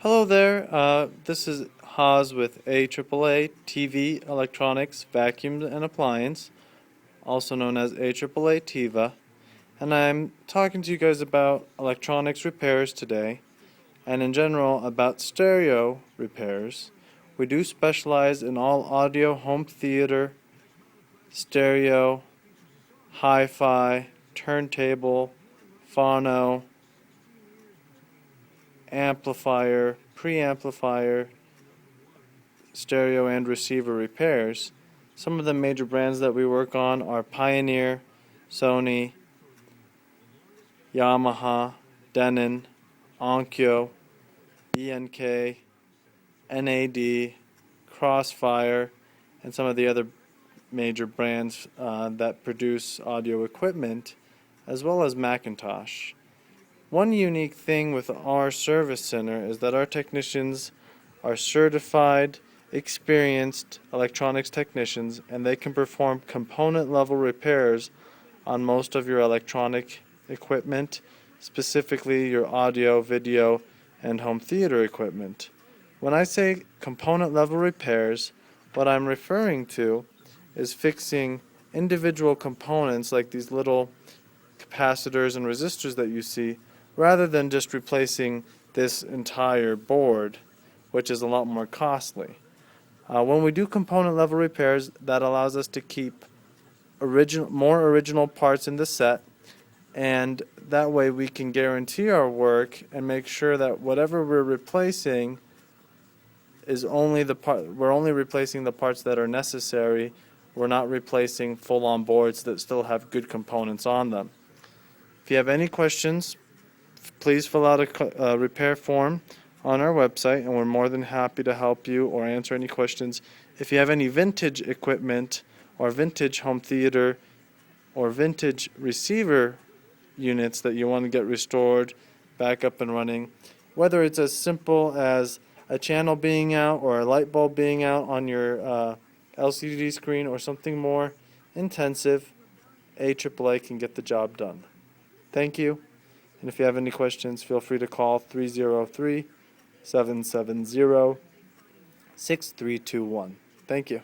Hello there, this is Haas with AAA TV, Electronics, Vacuum and Appliance, also known as AAA TV, and I'm talking to you guys about electronics repairs today, and in general about stereo repairs. We do specialize in all audio, home theater, stereo, hi-fi, turntable, phono, amplifier, pre-amplifier, stereo and receiver repairs. Some of the major brands that we work on are Pioneer, Sony, Yamaha, Denon, Onkyo, ENK, NAD, Crossfire, and some of the other major brands that produce audio equipment, as well as Macintosh. One unique thing with our service center is that our technicians are certified, experienced electronics technicians, and they can perform component level repairs on most of your electronic equipment, specifically your audio, video, and home theater equipment. When I say component level repairs, what I'm referring to is fixing individual components like these little capacitors and resistors that you see, rather than just replacing this entire board, which is a lot more costly. When we do component level repairs, that allows us to keep more original parts in the set, and that way we can guarantee our work and make sure that whatever we're replacing is we're only replacing the parts that are necessary. We're not replacing full-on boards that still have good components on them. If you have any questions, please fill out a repair form on our website, and we're more than happy to help you or answer any questions. If you have any vintage equipment or vintage home theater or vintage receiver units that you want to get restored, back up and running, whether it's as simple as a channel being out or a light bulb being out on your LCD screen or something more intensive, AAA can get the job done. Thank you. And if you have any questions, feel free to call 303-770-6321. Thank you.